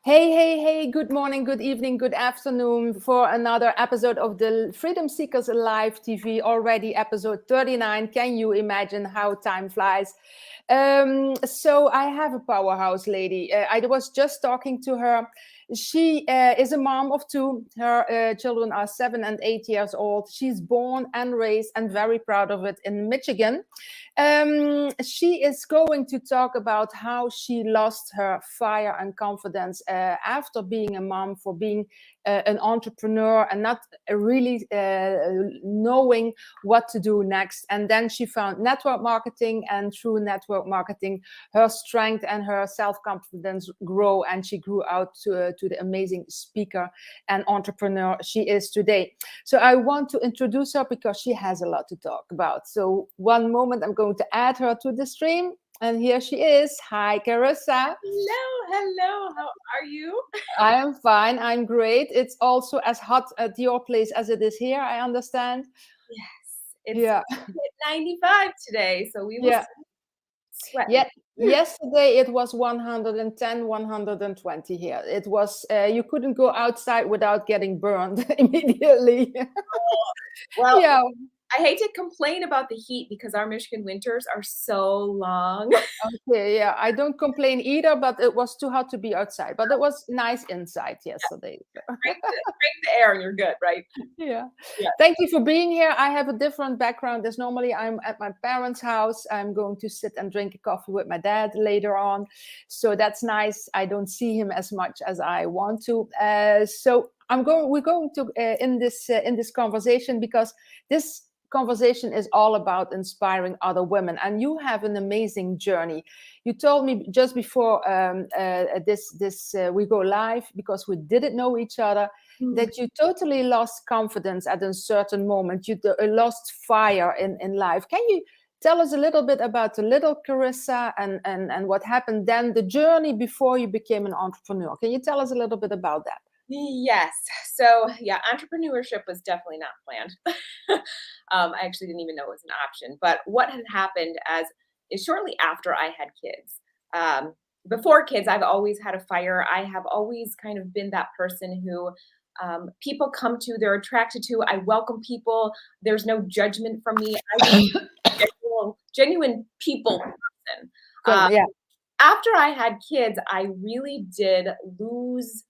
Hey, hey, hey, good morning, good evening, good afternoon for another episode of the Freedom Seekers Live TV, already episode 39. Can you imagine how time flies? So I have a powerhouse lady. I was just talking to her. She is a mom of two. Her children are 7 and 8 years old. She's born and raised and very proud of it in Michigan. She is going to talk about how she lost her fire and confidence after being a mom, for being an entrepreneur and not really knowing what to do next. And then she found network marketing, and through network marketing, her strength and her self-confidence grow, and she grew out to the amazing speaker and entrepreneur she is today. So I want to introduce her because she has a lot to talk about. So one moment, I'm going to add her to the stream. And here she is. Hi, Charissa. Hello. How are you? I am fine. I'm great. It's also as hot at your place as it is here, I understand. Yes, it's Yeah. 95 today, so we will Yeah. sweat. Yeah. Yesterday it was 110, 120 here. It was, you couldn't go outside without getting burned immediately. Well, Yeah. I hate to complain about the heat because our Michigan winters are so long. Okay, yeah, I don't complain either, but it was too hot to be outside. But it was nice inside yesterday. Break the air and you're good, right? Yeah. Yeah. Thank you for being here. I have a different background. As normally I'm at my parents' house. I'm going to sit and drink a coffee with my dad later on. So that's nice. I don't see him as much as I want to. So we're going to in this conversation, because this conversation is all about inspiring other women, and you have an amazing journey. You told me just before this we go live, because we didn't know each other, that you totally lost confidence at a certain moment. You lost fire in life. Can you tell us a little bit about the little Charissa and what happened then, the journey before you became an entrepreneur? Can you tell us a little bit about that? Yes. So yeah, entrepreneurship was definitely not planned. I actually didn't even know it was an option. But what had happened is shortly after I had kids. Before kids, I've always had a fire. I have always kind of been that person who people come to, they're attracted to. I welcome people. There's no judgment from me. I'm just a genuine people person. Yeah. After I had kids, I really did lose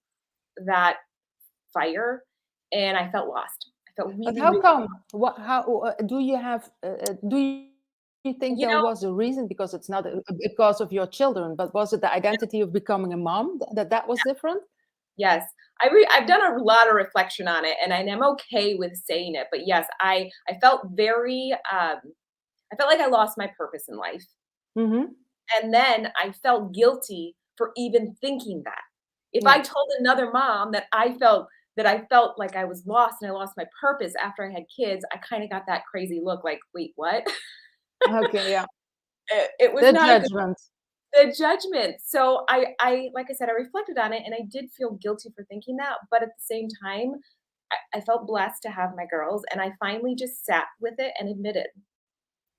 that fire, and I felt lost. I felt But really, how really, come? What? How do you have? Do you think you there know, was a reason? Because it's not because of your children, but was it the identity of becoming a mom that was different? yes, I've done a lot of reflection on it, and I'm okay with saying it. But yes, I felt very, I felt like I lost my purpose in life, Mm-hmm. and then I felt guilty for even thinking that. If I Yeah. told another mom that I felt like I was lost and I lost my purpose after I had kids, I kind of got that crazy look, like, wait, what? Okay. Yeah. It was The not a good. judgment. The judgment. So I like I said, I reflected on it and I did feel guilty for thinking that, but at the same time, I felt blessed to have my girls, and I finally just sat with it and admitted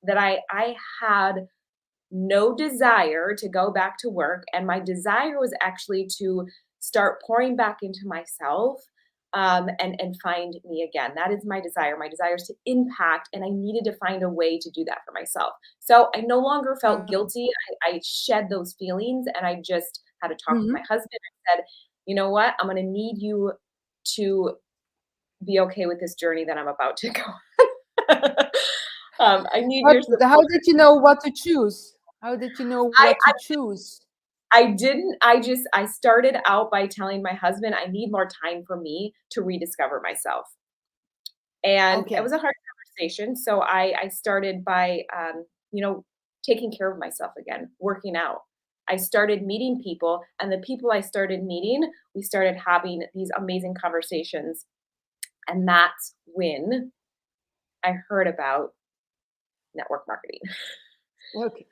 that I had no desire to go back to work, and my desire was actually to start pouring back into myself, and find me again. That is my desire. My desire is to impact, and I needed to find a way to do that for myself. So I no longer felt guilty. I shed those feelings, and I just had a talk with my Mm-hmm. husband. I said, you know what? I'm going to need you to be okay with this journey that I'm about to go. I need But your how support. did you know what to choose? How did you know I, what to choose? I didn't. I started out by telling my husband I need more time for me to rediscover myself. And it Okay. was a hard conversation. So I started by, you know, taking care of myself again, working out. I started meeting people, and the people I started meeting, we started having these amazing conversations. And that's when I heard about network marketing. Okay.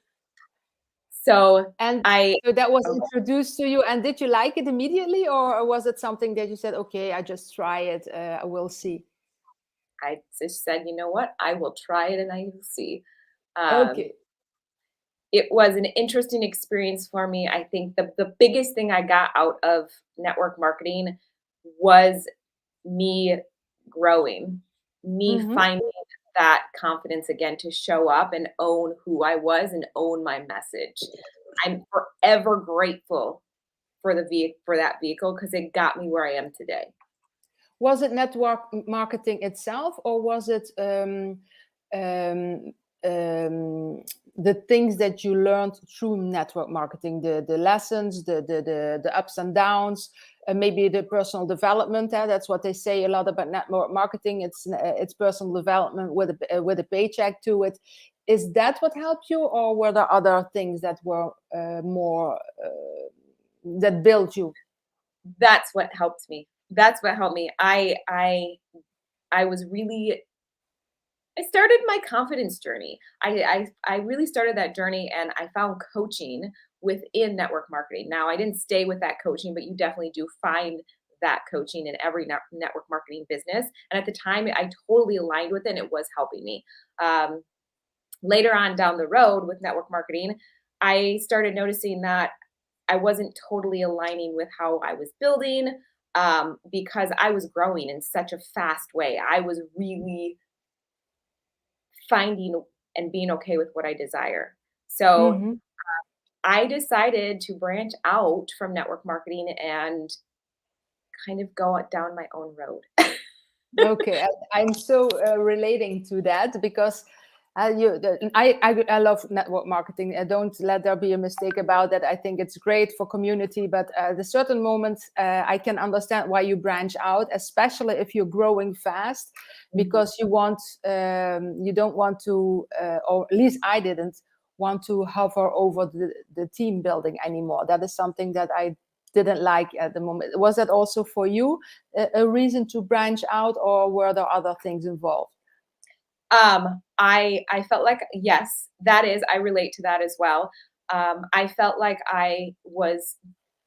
So And I, so that was oh, introduced to you, and did you like it immediately, or was it something that you said, okay, I just try it, I will see? I just said, you know what? I will try it and I will see. Um, Okay. it was an interesting experience for me. I think the biggest thing I got out of network marketing was me growing, me Mhm. finding that confidence again to show up and own who I was and own my message. I'm forever grateful for for that vehicle because it got me where I am today. Was it network marketing itself, or was it um, um, the things that you learned through network marketing, the lessons, the ups and downs, maybe the personal development? That's what they say a lot about network marketing. It's personal development with a paycheck to it. Is that what helped you, or were there other things that were more that built you? That's what helped me. That's what helped me. I was really I started my confidence journey. I really started that journey and I found coaching within network marketing. Now, I didn't stay with that coaching, but you definitely do find that coaching in every network marketing business. And at the time, I totally aligned with it and it was helping me. Um, Later on down the road with network marketing, I started noticing that I wasn't totally aligning with how I was building because I was growing in such a fast way. I was really finding and being okay with what I desire. So Mhm. I decided to branch out from network marketing and kind of go down my own road. Okay, I'm so relating to that because I love network marketing. Don't let there be a mistake about that. I think it's great for community, but at a certain moment, I can understand why you branch out, especially if you're growing fast, Mhm. because you don't want to, or at least I didn't want to hover over the team building anymore. That is something that I didn't like at the moment. Was that also for you a reason to branch out, or were there other things involved? I felt like yes, that is I relate to that as well. I felt like I was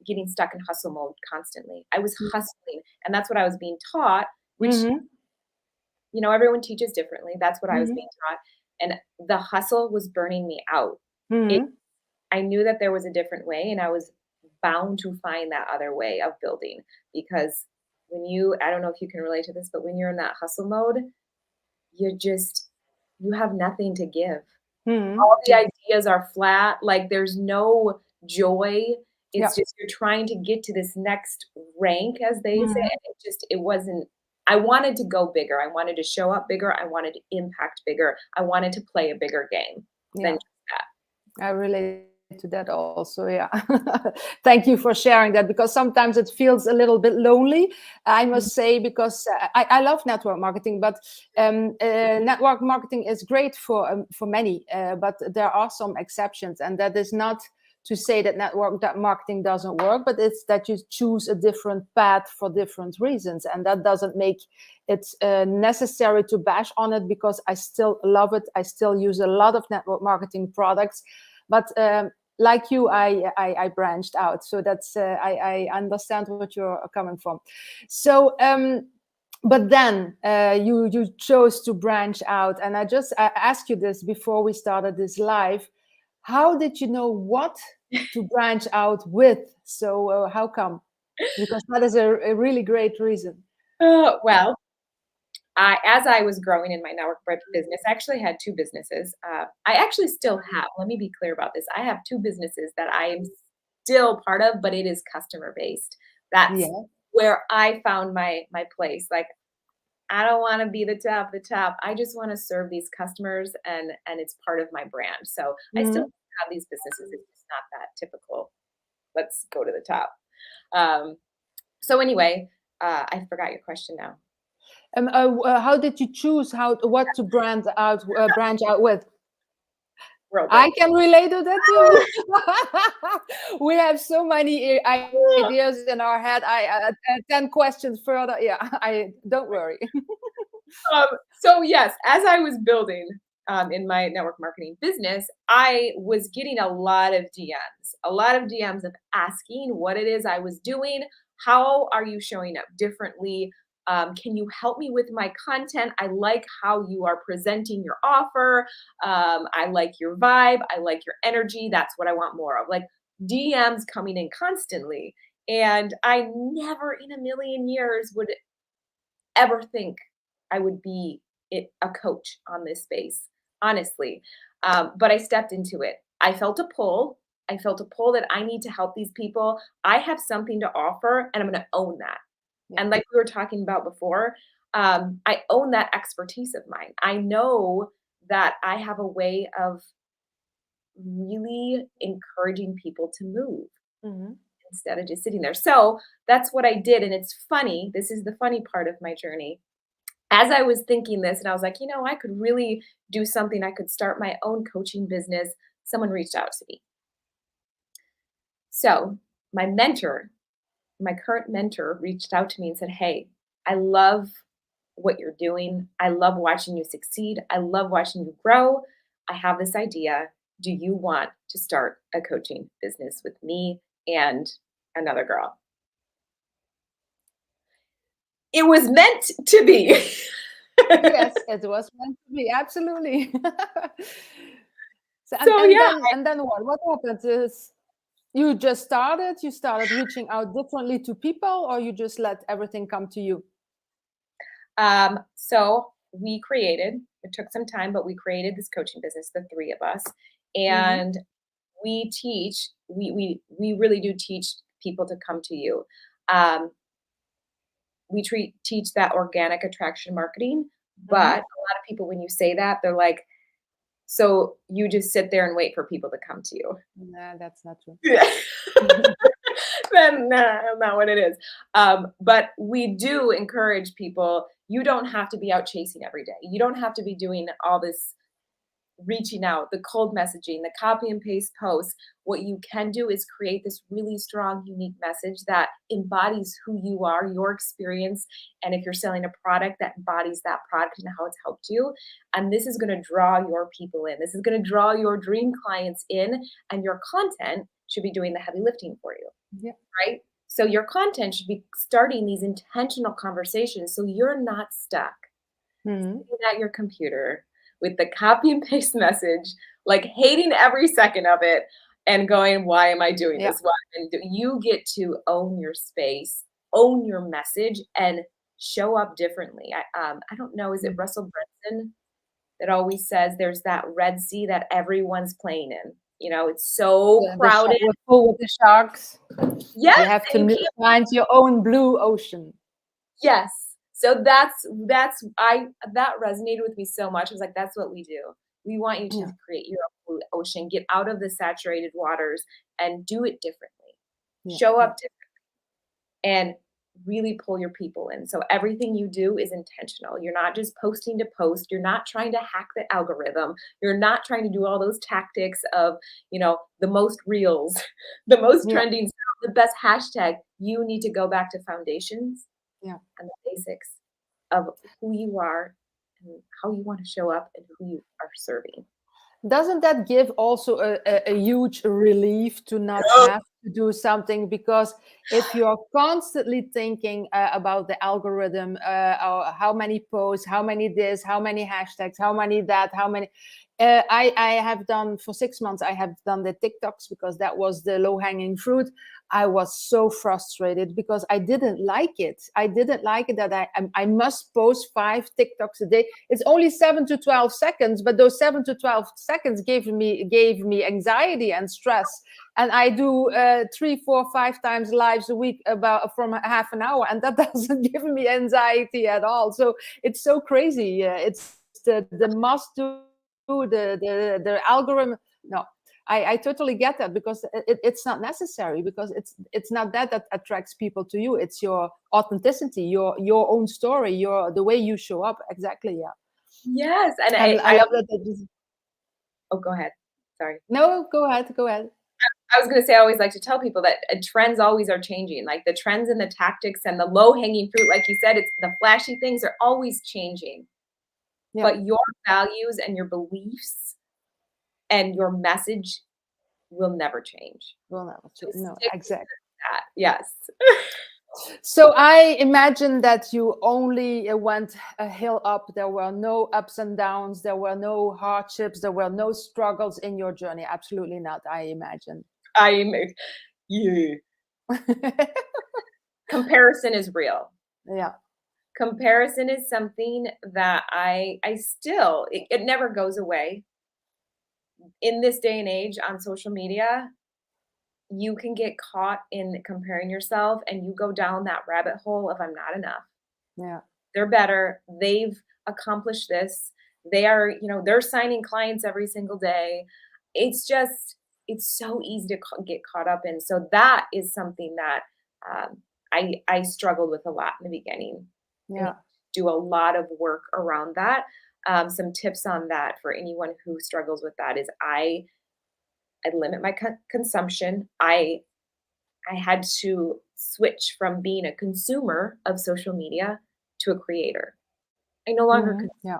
getting stuck in hustle mode constantly. I was hustling, and that's what I was being taught, which Mm-hmm. everyone teaches differently. That's what I was Mm-hmm. being taught, and the hustle was burning me out. It Mm-hmm. I knew that there was a different way, and I was bound to find that other way of building because I don't know if you can relate to this, but when you're in that hustle mode, you just you have nothing to give. Mm-hmm. All the ideas are flat, like there's no joy. Yeah. It's just you're trying to get to this next rank, as they say, Mm-hmm. and it wasn't I wanted to go bigger. I wanted to show up bigger. I wanted to impact bigger. I wanted to play a bigger game than Yeah. just that. I relate to that also. Yeah. Thank you for sharing that, because sometimes it feels a little bit lonely, I Mhm. must say, because I love network marketing, but network marketing is great for many, but there are some exceptions, and that is not to say that that marketing doesn't work, but it's that you choose a different path for different reasons, and that doesn't make it necessary to bash on it, because I still love it. I still use a lot of network marketing products, but like you, I branched out. So that's I understand what you're coming from. So but then you chose to branch out, and I asked you this before we started this live. How did you know what to branch out with? So how come? Because that is a really great reason. Well, as I was growing in my network business, I actually had 2 businesses. I actually still have, let me be clear about this. I have 2 businesses that I am still part of, but it is customer based. That's Yeah. where I found my place. Like, I don't wanna be the top of the top. I just wanna serve these customers and it's part of my brand. So I still Mhm. have these businesses. It's just not that typical, "Let's go to the top." Um, so anyway, I forgot your question now. How did you choose what to branch out with? Real good. I can relate to that too. We have so many ideas in our head. 10 questions further. Yeah, I don't worry. So yes, as I was building in my network marketing business, I was getting a lot of DMs of asking what it is I was doing. How are you showing up differently? Can you help me with my content? I like how you are presenting your offer. I like your vibe. I like your energy. That's what I want more of. Like DMs coming in constantly. And I never in a million years would ever think I would be a coach on this space, honestly. But I stepped into it. I felt a pull. I felt a pull that I need to help these people. I have something to offer, and I'm going to own that. Yeah. And like we were talking about before, I own that expertise of mine. I know that I have a way of really encouraging people to move instead of just sitting there. So that's what I did. And it's funny. This is the funny part of my journey. As I was thinking this, and I was like, I could really do something. I could start my own coaching business. Someone reached out to me. So my mentor, my current mentor, reached out to me and said, hey, I love what you're doing. I love watching you succeed. I love watching you grow. I have this idea. Do you want to start a coaching business with me and another girl? It was meant to be. Yes, it was meant to be. Absolutely. And then what? What happened is you just started reaching out differently to people, or you just let everything come to you? So it took some time, but we created this coaching business, the three of us. And we really do teach people to come to you. We teach that organic attraction marketing, but a lot of people, when you say that, they're like, so you just sit there and wait for people to come to you. Nah, that's not true. Then not what it is. But we do encourage people. You don't have to be out chasing every day. You don't have to be doing all this reaching out, the cold messaging, the copy and paste posts. What you can do is create this really strong, unique message that embodies who you are, your experience. And if you're selling a product, that embodies that product and how it's helped you. And this is going to draw your people in. This is going to draw your dream clients in, and your content should be doing the heavy lifting for you. Yeah. Right? So your content should be starting these intentional conversations so you're not stuck sitting at your computer with the copy and paste message, like hating every second of it and going, why am I doing this? You get to own your space, own your message, and show up differently. I don't know, is it Russell Brunson that always says there's that Red Sea that everyone's playing in? It's so crowded. We're full with the sharks. Yes. You have to find your own blue ocean. Yes. So that resonated with me so much. I was like, that's what we do. We want you to create your own blue ocean, get out of the saturated waters and do it differently. Show up differently and really pull your people in. So everything you do is intentional. You're not just posting to post. You're not trying to hack the algorithm. You're not trying to do all those tactics of, the most reels, the most trending, the best hashtag. You need to go back to foundations. And the basics of who you are and how you want to show up and who you are serving. Doesn't that give also a huge relief to not have to do something? Because if you're constantly thinking about the algorithm, or how many posts, how many this, how many hashtags, how many that, how many... I have done, for 6 months, I have done the TikToks because that was the low-hanging fruit. I was so frustrated because I didn't like it. I didn't like it that I must post 5 TikToks a day. It's only 7 to 12 seconds, but those 7 to 12 seconds gave me anxiety and stress. And I do 3, 4, 5 times lives a week from half an hour, and that doesn't give me anxiety at all. So it's so crazy. It's the must do, the algorithm. No. I totally get that, because it's not necessary, because it's not that attracts people to you. It's your authenticity, your own story, the way you show up. Exactly. Yeah. Yes. And I love that. Oh, go ahead. Sorry. No, go ahead. I was going to say, I always like to tell people that trends always are changing. Like the trends and the tactics and the low hanging fruit, like you said, it's the flashy things are always changing. Yeah. But your values and your beliefs and your message will never change. Will never change. No, exactly. Yes. So I imagine that you only went a hill up. There were no ups and downs. There were no hardships. There were no struggles in your journey. Absolutely not, I imagine. I'm you. Comparison is real. Yeah. Comparison is something that I still, it never goes away. In this day and age on social media, you can get caught in comparing yourself and you go down that rabbit hole of I'm not enough. Yeah. They're better. They've accomplished this. They are, they're signing clients every single day. It's just, it's so easy to get caught up in. So that is something that I struggled with a lot in the beginning. Yeah. Do a lot of work around that. Some tips on that for anyone who struggles with that is I limit my consumption. I had to switch from being a consumer of social media to a creator. I no longer Yeah.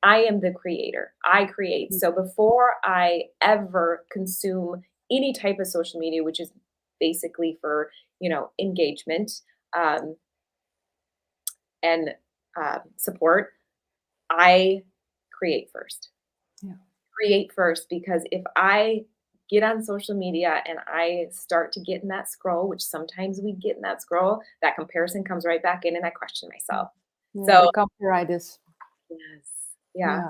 I am the creator. I create. So before I ever consume any type of social media, which is basically for, engagement and support, I create first. Yeah. Create first, because if I get on social media and I start to get in that scroll, which sometimes we get in that scroll, that comparison comes right back in and I question myself. Yeah, So the copywriters. yes, yeah.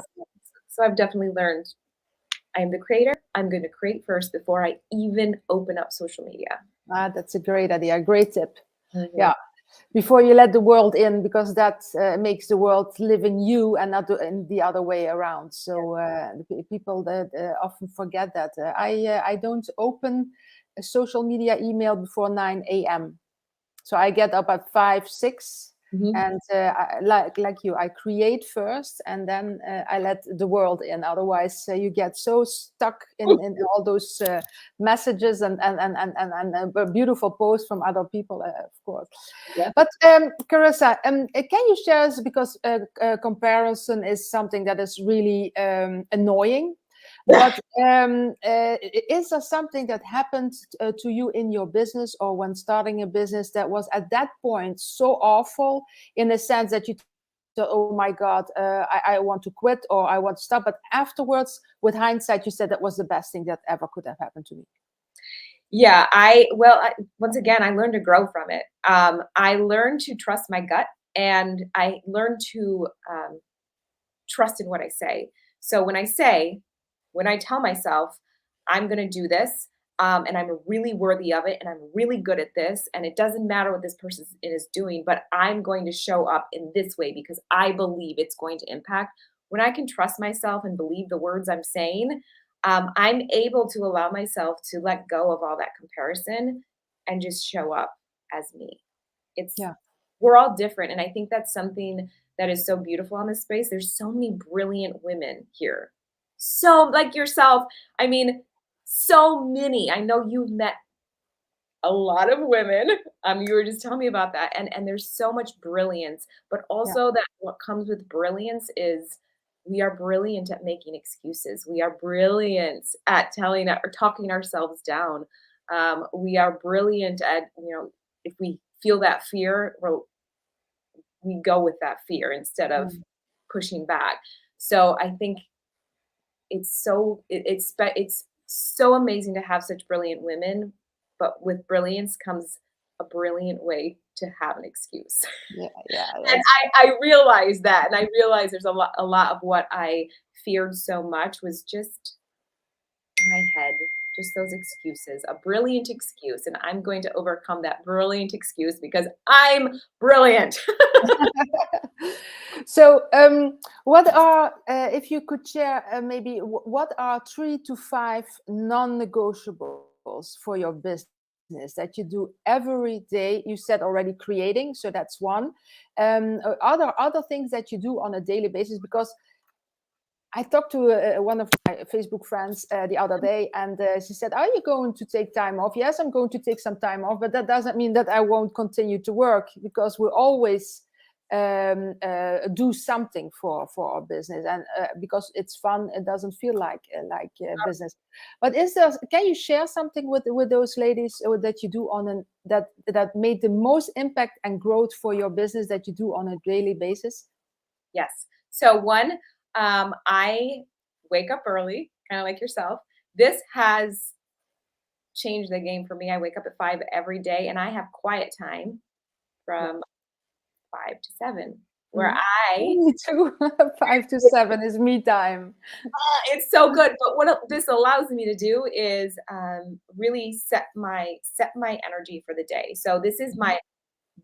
So I've definitely learned I am the creator. I'm going to create first before I even open up social media. That's a great idea. Great tip. Mm-hmm. Yeah. Before you let the world in, because that makes the world live in you and not in the other way around. So people that often forget that. I don't open a social media email before 9 a.m. So I get up at 5, 6, and like you, I create first, and then I let the world in. Otherwise, you get so stuck in all those messages and beautiful posts from other people, of course. Yeah. But Charissa, can you share us, because comparison is something that is really annoying. But is there something that happened to you in your business or when starting a business that was at that point so awful, in the sense that you thought, oh my God, I want to quit or I want to stop. But afterwards, with hindsight, you said that was the best thing that ever could have happened to me. Yeah, once again, I learned to grow from it. I learned to trust my gut, and I learned to trust in what I say. So when I tell myself, I'm going to do this, and I'm really worthy of it, and I'm really good at this, and it doesn't matter what this person is doing, but I'm going to show up in this way because I believe it's going to impact. When I can trust myself and believe the words I'm saying, I'm able to allow myself to let go of all that comparison and just show up as me. We're all different, and I think that's something that is so beautiful on this space. There's so many brilliant women here. So like yourself, I mean, so many. I know you've met a lot of women. You were just telling me about that. And there's so much brilliance, but also that what comes with brilliance is we are brilliant at making excuses. We are brilliant at talking ourselves down. We are brilliant at, if we feel that fear, we go with that fear instead of pushing back. So I think it's so amazing to have such brilliant women, but with brilliance comes a brilliant way to have an excuse. And I realized that, and I realized there's a lot of what I feared so much was just in my head, just those excuses, a brilliant excuse, and I'm going to overcome that brilliant excuse because I'm brilliant. So what are, if you could share maybe, what are 3 to 5 non-negotiables for your business that you do every day? You said already creating, so that's one. Other things that you do on a daily basis? Because I talked to one of my Facebook friends the other day, and she said, are you going to take time off? Yes, I'm going to take some time off, but that doesn't mean that I won't continue to work, because we're always do something for our business, and because it's fun, it doesn't feel like business. But can you share something with those ladies that you do that made the most impact and growth for your business that you do on a daily basis? Yes. So one, I wake up early, kind of like yourself. This has changed the game for me. I wake up at 5 every day, and I have quiet time from 5 to 7, where Me too. 5 to 7 is me time. it's so good. But what this allows me to do is really set my energy for the day. So this is my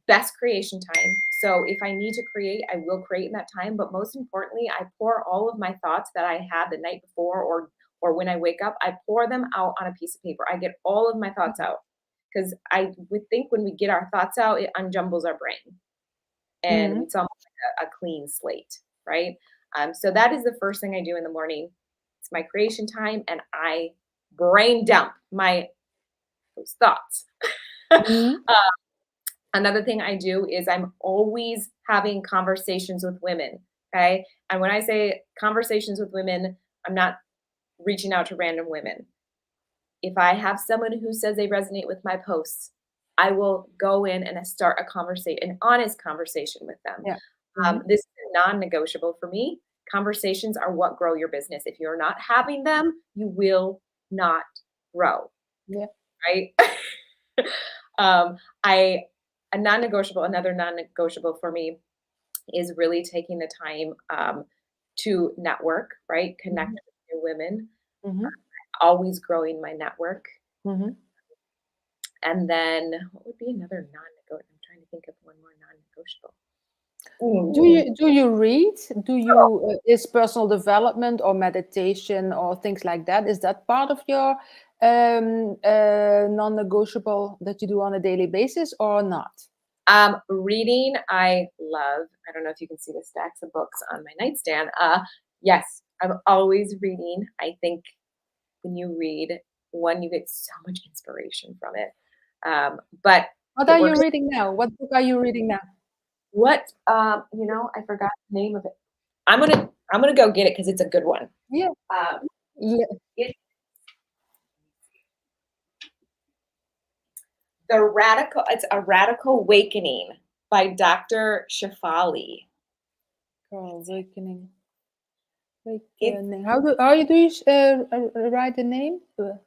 best creation time. So if I need to create, I will create in that time. But most importantly, I pour all of my thoughts that I had the night before or when I wake up, I pour them out on a piece of paper. I get all of my thoughts out, because I would think when we get our thoughts out, it unjumbles our brain, and it's almost like a clean slate, right? So that is the first thing I do in the morning. It's my creation time, and I brain dump those thoughts. Another thing I do is I'm always having conversations with women, okay? And when I say conversations with women, I'm not reaching out to random women. If I have someone who says they resonate with my posts, I will go in and start an honest conversation with them. Yeah. This is non-negotiable for me. Conversations are what grow your business. If you're not having them, you will not grow. Yeah. Right? Another non-negotiable for me is really taking the time to network, right? Connect with new women. Always growing my network. And then what would be another non-negotiable? I'm trying to think of one more non-negotiable. Do you read? Is personal development or meditation or things like that? Is that part of your non-negotiable that you do on a daily basis or not? Reading, I love. I don't know if you can see the stacks of books on my nightstand. Yes, I'm always reading. I think when you read, you get so much inspiration from it. But what are you reading now? What book are you reading now? I forgot the name of it. I'm gonna go get it because it's a good one. Yeah. It's a Radical Awakening by Dr. Shefali. Awakening. How do you write the name? The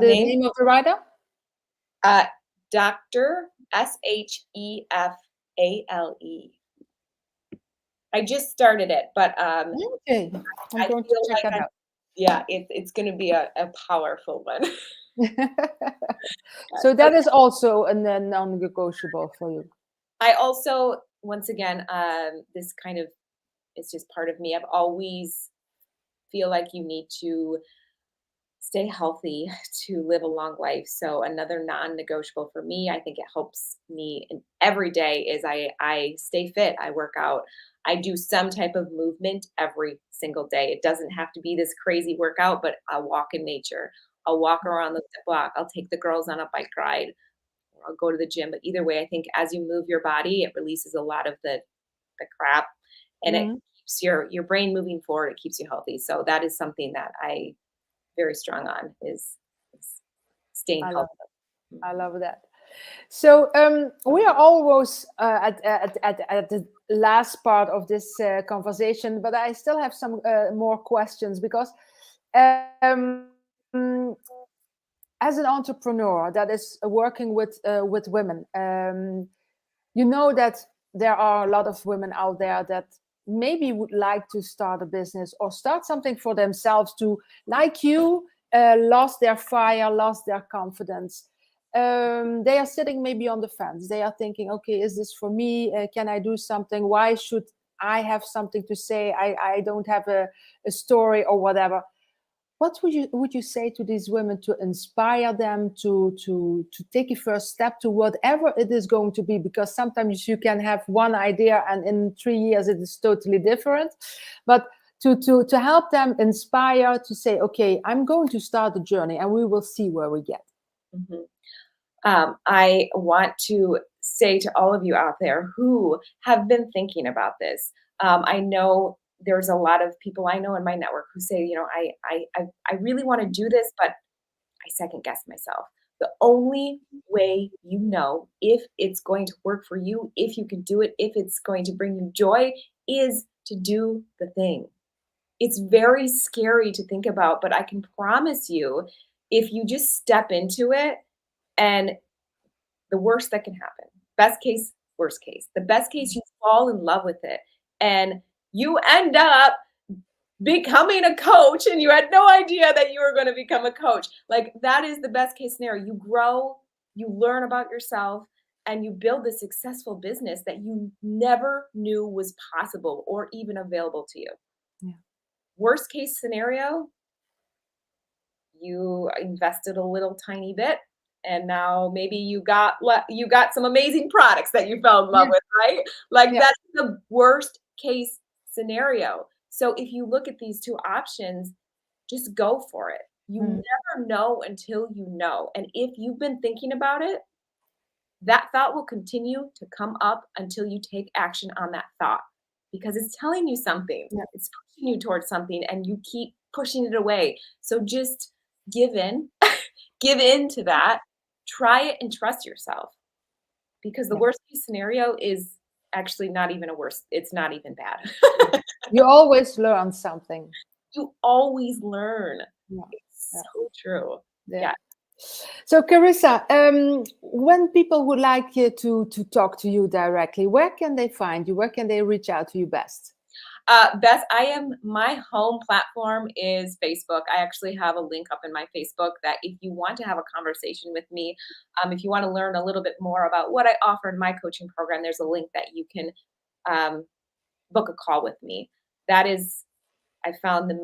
name of the writer? Dr. 𝚙𝚎𝚑𝚐𝚐. I just started it, but okay. I'm going to check that out. Yeah, it's going to be a powerful one. So that is also a non-negotiable for you. I also, once again, this kind of is just part of me. I've always feel like you need to stay healthy to live a long life. So another non-negotiable for me, I think it helps me every day, is I stay fit. I work out. I do some type of movement every single day. It doesn't have to be this crazy workout, but I'll walk in nature. I'll walk around the block. I'll take the girls on a bike ride. Or I'll go to the gym. But either way, I think as you move your body, it releases a lot of the crap, and it keeps your brain moving forward. It keeps you healthy. So that is something that I very strong on is staying healthy. I love that. So we are almost at the last part of this conversation, but I still have some more questions, because as an entrepreneur that is working with women, you know that there are a lot of women out there that maybe would like to start a business or start something for themselves, to, like you, lost their fire, lost their confidence. They are sitting maybe on the fence. They are thinking, okay, is this for me? Can I do something? Why should I have something to say? I don't have a story or whatever. What would you say to these women to inspire them to take a first step to whatever it is going to be? Because sometimes you can have one idea and in 3 years it is totally different. But to help them inspire to say, okay, I'm going to start the journey and we will see where we get. I want to say to all of you out there who have been thinking about this. I know there's a lot of people I know in my network who say, you know, I really want to do this, but I second guess myself. The only way you know if it's going to work for you, if you can do it, if it's going to bring you joy, is to do the thing. It's very scary to think about, but I can promise you, if you just step into it, and the worst that can happen, best case, worst case, the best case, you fall in love with it and you end up becoming a coach and you had no idea that you were going to become a coach. Like, that is the best case scenario. You grow, you learn about yourself, and you build a successful business that you never knew was possible or even available to you. Yeah. Worst case scenario, you invested a little tiny bit and now maybe you got some amazing products that you fell in love with, right? Like, that's the worst case scenario. So if you look at these two options, just go for it. You never know until you know. And if you've been thinking about it, that thought will continue to come up until you take action on that thought, because it's telling you something. It's pushing you towards something and you keep pushing it away. So just give in, give in to that, try it and trust yourself, because the worst case scenario is actually not even it's not even bad. You always learn something. You always learn. It's so true. Yeah. So Charissa, when people would like you to talk to you directly, where can they find you? Where can they reach out to you best? My home platform is Facebook. I actually have a link up in my Facebook that if you want to have a conversation with me, if you want to learn a little bit more about what I offer in my coaching program, there's a link that you can book a call with me. That is, I found the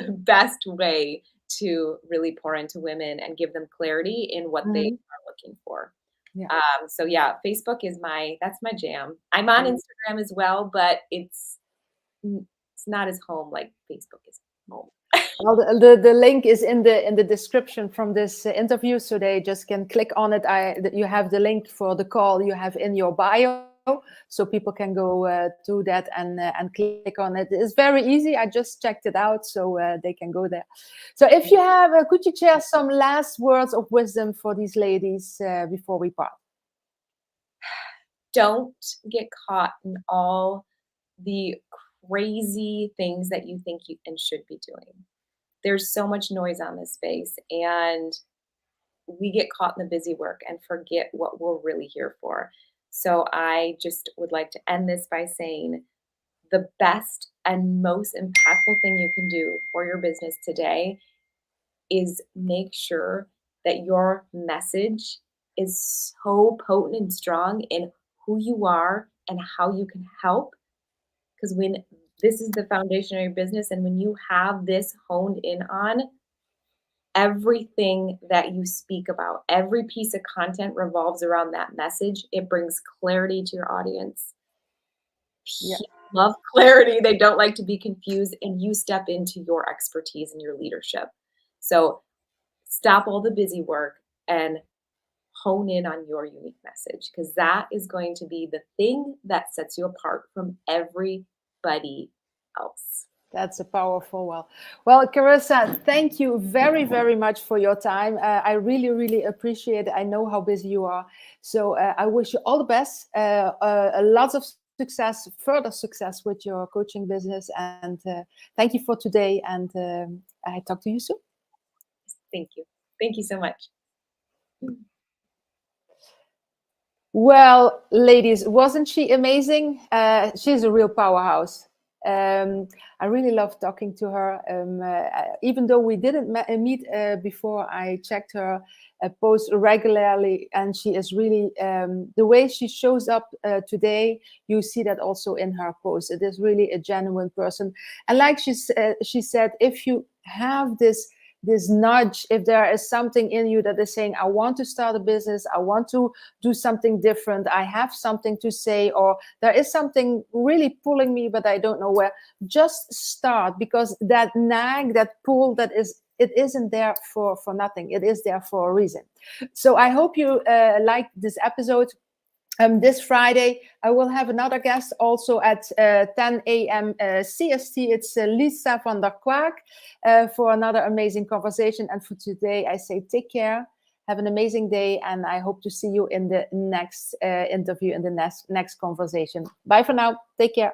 best way to really pour into women and give them clarity in what they are looking for. So yeah, Facebook is that's my jam. I'm on Instagram as well, but it's not as home like Facebook is home. Well, the link is in the description from this interview, so they just can click on it. You have the link for the call you have in your bio, so people can go to that and click on it. It's very easy. I just checked it out, so they can go there. So if you have, could you share some last words of wisdom for these ladies before we part? Don't get caught in all the crazy things that you think you and should be doing. There's so much noise on this space, and we get caught in the busy work and forget what we're really here for. So I just would like to end this by saying the best and most impactful thing you can do for your business today is make sure that your message is so potent and strong in who you are and how you can help. Because when this is the foundation of your business, and when you have this honed in on, everything that you speak about, every piece of content revolves around that message. It brings clarity to your audience. People love clarity. They don't like to be confused, and you step into your expertise and your leadership. So stop all the busy work and hone in on your unique message, because that is going to be the thing that sets you apart from everybody else. That's a powerful one. Well, Charissa, thank you very, very much for your time. I really, really appreciate it. I know how busy you are. So I wish you all the best, lots of success, further success with your coaching business. And thank you for today. And I talk to you soon. Thank you. Thank you so much. Well, ladies, wasn't she amazing? She's a real powerhouse. I really love talking to her. Even though we didn't meet before, I checked her posts regularly, and she is really, the way she shows up today, you see that also in her posts. It is really a genuine person. And like she said, if you have this nudge, if there is something in you that is saying, I want to start a business, I want to do something different, I have something to say, or there is something really pulling me, but I don't know where, just start, because that nag, that pull that is it isn't there for nothing. It is there for a reason. So I hope you liked this episode. This Friday, I will have another guest also at 10 a.m. CST. It's Lisa van der Kwaak for another amazing conversation. And for today, I say take care. Have an amazing day. And I hope to see you in the next interview, in the next conversation. Bye for now. Take care.